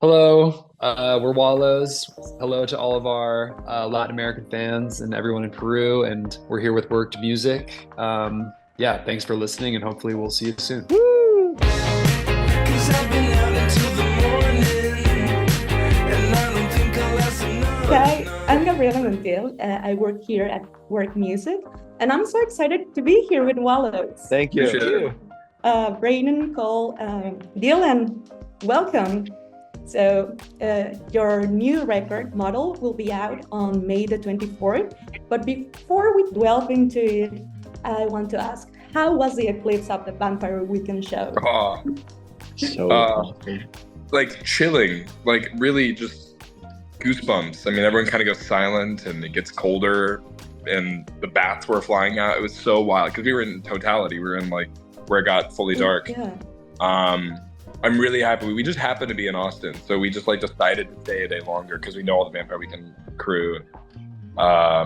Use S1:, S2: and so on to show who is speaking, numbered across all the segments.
S1: Hello, we're Wallows. Hello to all of our Latin American fans and everyone in Peru, and we're here with Worked Music. Yeah, thanks for listening, and hopefully we'll see you soon.
S2: Woo! 'Cause I've been out until the morning, and I don't think I'll last another
S3: Hi, I'm
S2: night.
S3: Gabriela Montiel. I work here at Work Music, and I'm so excited to be here with Wallows.
S4: Thank you.
S1: Appreciate it.
S3: Braeden, Cole, Dylan, welcome. So your new record, Model, will be out on May the 24th. But before we delve into it, I want to ask, how was the eclipse of the Vampire Weekend show?
S5: Oh,
S4: So
S5: awesome. Like chilling, like really just goosebumps. I mean, everyone kind of goes silent and it gets colder and the bats were flying out. It was so wild because we were in totality. We were in like where it got fully dark.
S3: Yeah.
S5: I'm really happy. We just happened to be in Austin. So we just like decided to stay a day longer because we know all the Vampire Weekend crew. I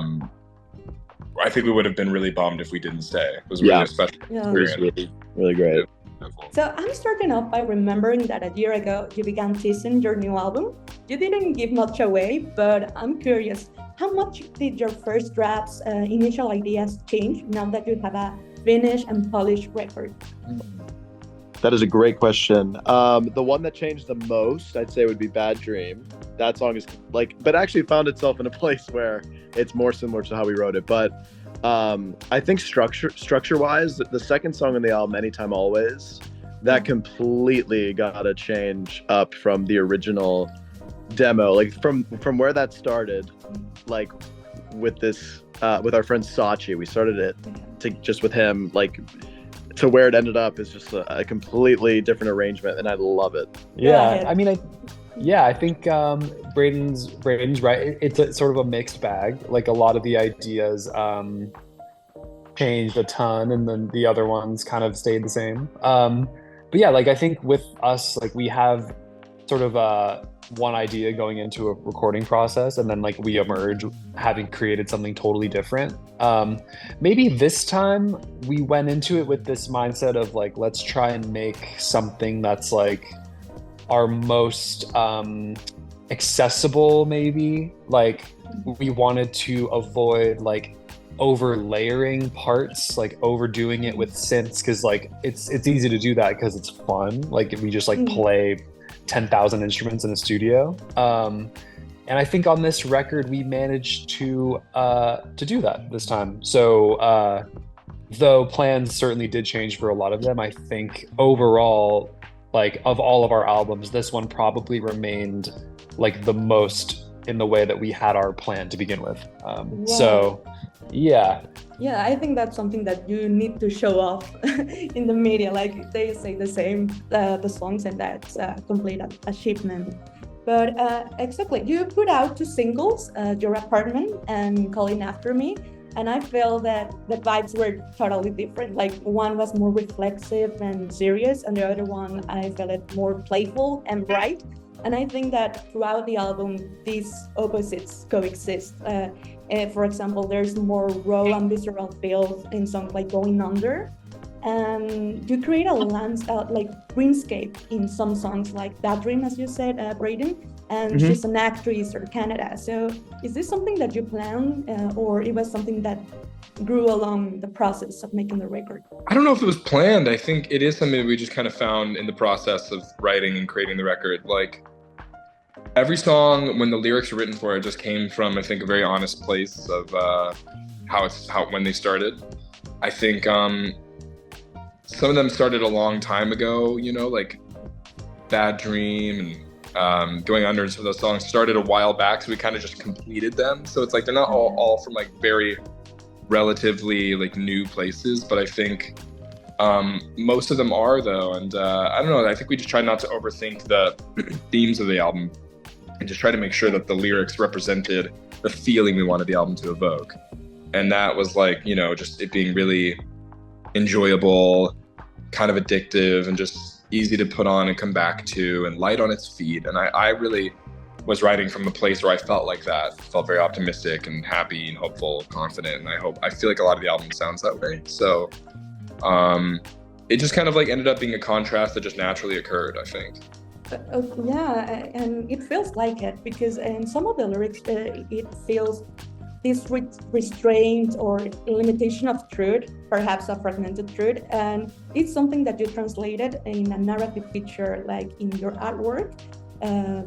S5: think we would have been really bummed if we didn't stay. It was really a special
S3: Yeah.
S4: it was
S5: experience.
S4: really great.
S3: So I'm starting off by remembering that a year ago you began teasing your new album. You didn't give much away, but I'm curious, how much did your first drafts, initial ideas change now that you have a finished and polished record?
S4: That is a great question. The one that changed the most, I'd say, would be Bad Dream. That song is like, but actually found itself in a place where it's more similar to how we wrote it. But I think structure-wise, the second song on the album, Anytime Always, that completely got a change up from the original demo. Like from where that started, like with this, with our friend Sachi, we started it to just with him, like to where it ended up is just a completely different arrangement, and I love it.
S1: Yeah, I mean, I think Braden's right. It's sort of a mixed bag. Like a lot of the ideas changed a ton, and then the other ones kind of stayed the same. But yeah, like I think with us, like we have sort of one idea going into a recording process, and then like we emerge having created something totally different. Maybe this time we went into it with this mindset of like, let's try and make something that's like our most accessible, maybe. Like we wanted to avoid like over layering parts, like overdoing it with synths, because like it's easy to do that because it's fun. Like if we just like play 10,000 instruments in a studio. And I think on this record we managed to do that this time. So though plans certainly did change for a lot of them, I think overall, like of all of our albums, this one probably remained like the most in the way that we had our plan to begin with. So yeah.
S3: Yeah, I think that's something that you need to show off in the media. Like they say the same, the songs, and that's a complete achievement. But exactly, you put out two singles, Your Apartment and Calling After Me. And I feel that the vibes were totally different. Like one was more reflexive and serious, and the other one, I felt it more playful and bright. And I think that throughout the album, these opposites coexist. For example, there's more raw and visceral feels in songs like Going Under. And you create a like greenscape in some songs like That Dream, as you said, Braeden, and She's an Actress or Canada. So is this something that you planned, or it was something that grew along the process of making the record?
S5: I don't know if it was planned. I think it is something that we just kind of found in the process of writing and creating the record. Like every song, when the lyrics were written for it, just came from, I think, a very honest place of when they started. I think some of them started a long time ago, you know, like Bad Dream and Going Under, and some of those songs started a while back, so we kind of just completed them. So it's like they're not all from like very relatively like new places, but I think most of them are though. And I don't know, I think we just try not to overthink the themes of the album and just try to make sure that the lyrics represented the feeling we wanted the album to evoke. And that was like, you know, just it being really enjoyable, kind of addictive, and just easy to put on and come back to, and light on its feet. And I really was writing from a place where I felt like that, felt very optimistic and happy and hopeful, confident. And I feel like a lot of the album sounds that way. So it just kind of like ended up being a contrast that just naturally occurred, I think.
S3: Yeah, and it feels like it because in some of the lyrics, it feels this restraint or limitation of truth, perhaps a fragmented truth, and it's something that you translated in a narrative feature, like in your artwork.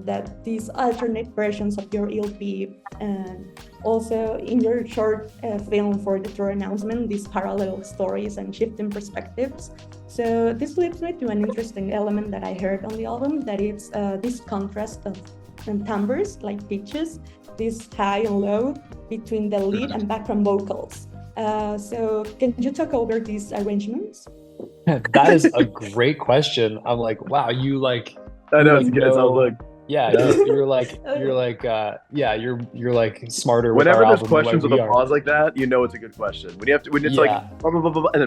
S3: That these alternate versions of your LP, and also in your short film for the tour announcement, these parallel stories and shifting perspectives. So this leads me to an interesting element that I heard on the album, that it's this contrast of timbres, like pitches, this high and low between the lead and background vocals. So can you talk over these arrangements?
S1: That is a great question. I'm like, wow, you like.
S4: I know,
S1: you,
S4: it's
S1: like,
S4: good. It sounds like
S1: Yeah, you're like smarter. With
S4: whenever
S1: our
S4: there's
S1: album the way
S4: questions with
S1: we
S4: a
S1: are.
S4: pause like that, you know it's a good question. When it's
S1: Yeah.
S4: like blah, blah, blah, blah, blah, and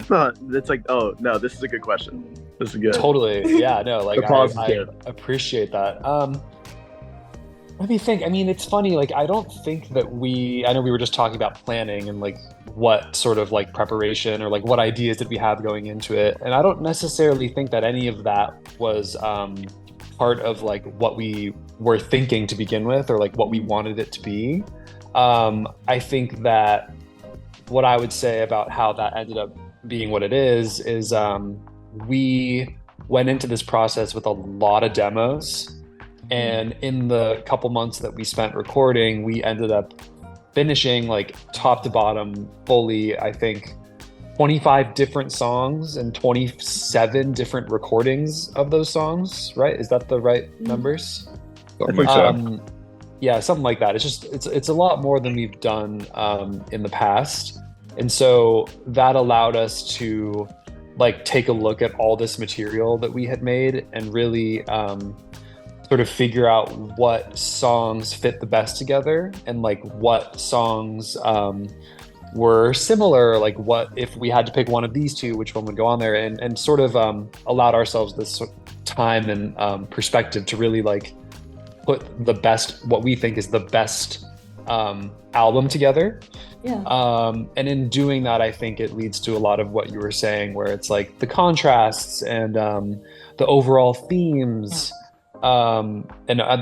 S4: it's like, oh no, this is a good question. This is good.
S1: Totally. Yeah, no, like
S4: The pause is
S1: I
S4: good.
S1: appreciate that. Let me think. I mean, it's funny, like I don't think that I know we were just talking about planning and like what sort of like preparation or like what ideas did we have going into it. And I don't necessarily think that any of that was part of like what we were thinking to begin with, or like what we wanted it to be. I think that what I would say about how that ended up being what it is we went into this process with a lot of demos, and in the couple months that we spent recording, we ended up finishing like top to bottom fully, I think 25 different songs and 27 different recordings of those songs, right? Is that the right numbers?
S5: Something like that.
S1: Yeah, something like that. It's a lot more than we've done in the past. And so that allowed us to like take a look at all this material that we had made and really sort of figure out what songs fit the best together, and like what songs were similar, like what if we had to pick one of these two, which one would go on there, and sort of allowed ourselves this time and perspective to really like put the best, what we think is the best album together.
S3: Yeah.
S1: And in doing that, I think it leads to a lot of what you were saying, where it's like the contrasts and the overall themes. And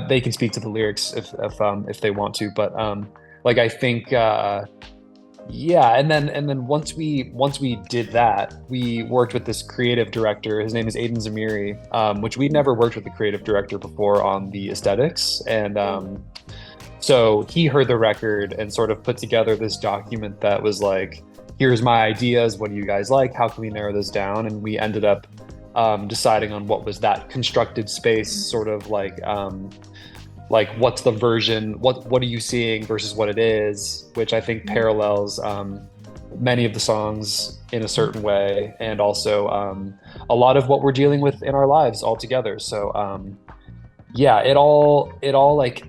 S1: they can speak to the lyrics if they want to, but like I think yeah, and then once we did that, we worked with this creative director. His name is Aiden Zamiri, which we'd never worked with a creative director before on the aesthetics, and so he heard the record and sort of put together this document that was like, here's my ideas, what do you guys like, how can we narrow this down? And we ended up deciding on what was that constructed space, sort of like what's the version, what are you seeing versus what it is, which I think parallels many of the songs in a certain way, and also a lot of what we're dealing with in our lives all together. So yeah, it all like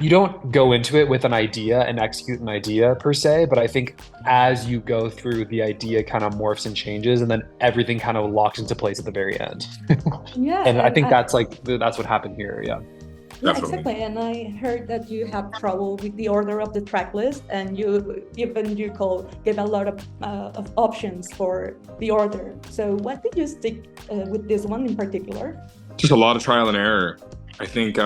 S1: you don't go into it with an idea and execute an idea per se, but I think as you go through, the idea kind of morphs and changes, and then everything kind of locks into place at the very end.
S3: Yeah.
S1: And I think that's what happened here. Yeah.
S3: Yeah,
S5: Definitely.
S3: exactly. And I heard that you have trouble with the order of the track list, and you gave a lot of options for the order. So what did you stick with this one in particular?
S5: Just a lot of trial and error. I think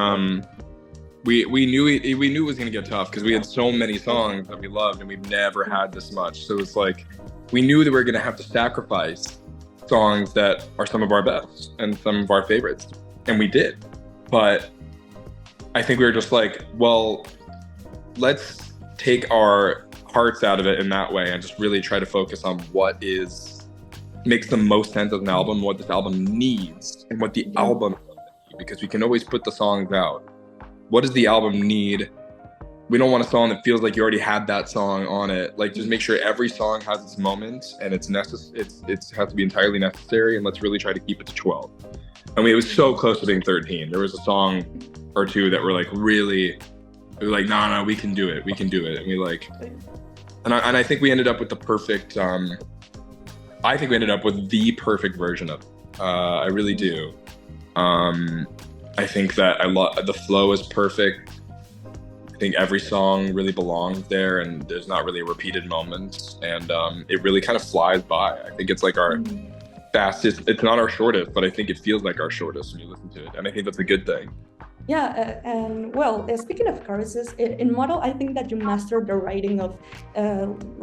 S5: we knew it was going to get tough because we had so many songs that we loved, and we've never had this much. So it's like we knew that we were going to have to sacrifice songs that are some of our best and some of our favorites, and we did. But I think we were just like, well, let's take our hearts out of it in that way and just really try to focus on what makes the most sense as an album, what this album needs, and what the album needs, because we can always put the songs out. What does the album need? We don't want a song that feels like you already had that song on it. Like, just make sure every song has its moment and it has to be entirely necessary, and let's really try to keep it to 12. I mean, it was so close to being 13. There was a song or two that were like really, we were like, no, we can do it. And we like, and I think we ended up with the perfect, I think we ended up with the perfect version of it. I really do. I think that the flow is perfect. I think every song really belongs there, and there's not really a repeated moment, and it really kind of flies by. I think it's like fastest. It's not our shortest, but I think it feels like our shortest when you listen to it, and I think that's a good thing.
S3: Yeah, and well, speaking of choruses, in Model, I think that you mastered the writing of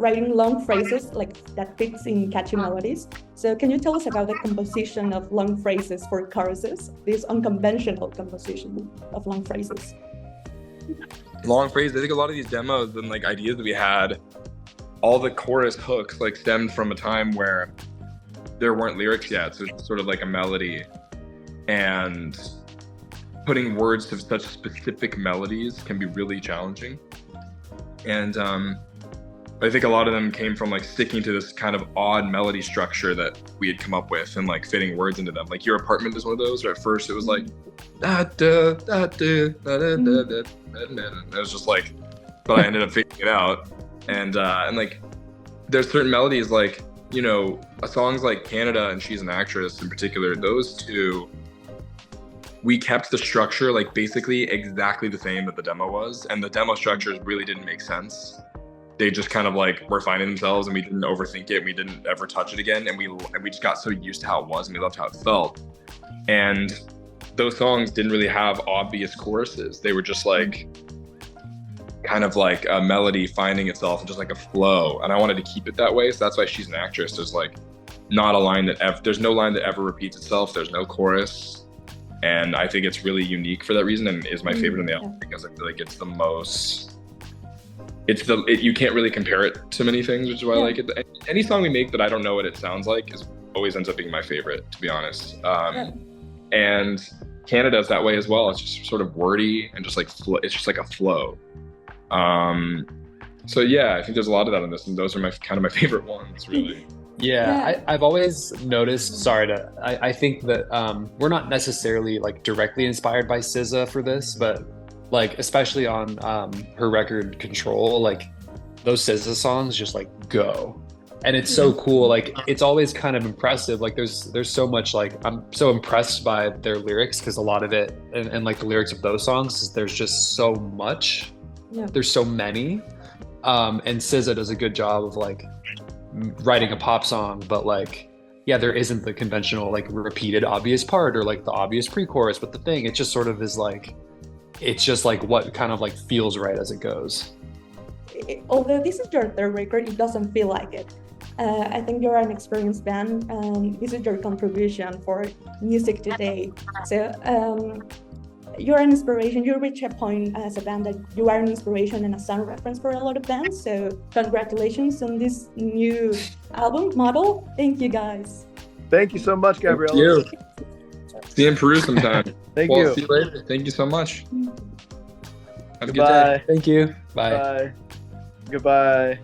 S3: writing long phrases like that fits in catchy melodies. So can you tell us about the composition of long phrases for choruses, this unconventional composition of long phrases?
S5: Long phrase. I think a lot of these demos and like ideas that we had, all the chorus hooks like stemmed from a time where there weren't lyrics yet, so it's sort of like a melody, and putting words to such specific melodies can be really challenging. And I think a lot of them came from like sticking to this kind of odd melody structure that we had come up with and like fitting words into them. Like Your Apartment is one of those, where at first it was like da da da da da da da da, and it was just like, but I ended up figuring it out. And like there's certain melodies like, you know, songs like Canada and She's an Actress in particular, those two, we kept the structure like basically exactly the same that the demo was, and the demo structures really didn't make sense. They just kind of like were finding themselves, and we didn't overthink it. We didn't ever touch it again, and we just got so used to how it was, and we loved how it felt. And those songs didn't really have obvious choruses. They were just like kind of like a melody finding itself and just like a flow. And I wanted to keep it that way, so that's why She's an Actress. There's like not a line that there's no line that ever repeats itself. There's no chorus. And I think it's really unique for that reason, and is my favorite on the album, because I feel like it's the most, you can't really compare it to many things, which is why I like it. Any song we make that I don't know what it sounds like always ends up being my favorite, to be honest. And Canada's that way as well. It's just sort of wordy and just like it's just like a flow. So yeah, I think there's a lot of that in this, and those are my favorite ones, really.
S1: Yeah, I've always noticed, I think that we're not necessarily like directly inspired by SZA for this, but like especially on her record Control, like those SZA songs just like go. And it's so cool, like it's always kind of impressive. Like there's so much, like I'm so impressed by their lyrics, because a lot of it and like the lyrics of those songs, there's just so much. There's so many. And SZA does a good job of like writing a pop song, but like there isn't the conventional like repeated obvious part or like the obvious pre-chorus, but the thing, it just sort of is like, it's just like what kind of like feels right as it goes.
S3: Although this is your third record, it doesn't feel like it. I think you're an experienced band, and this is your contribution for music today. So you're an inspiration. You reach a point as a band that you are an inspiration and a sound reference for a lot of bands. So congratulations on this new album, Model. Thank you, guys.
S4: Thank you so much, Gabrielle.
S5: Thank you. See you in Peru sometime.
S4: Thank you.
S5: See you later. Thank you so much. Have a good
S4: Goodbye.
S5: day.
S1: Thank you. Bye.
S4: Bye. Goodbye.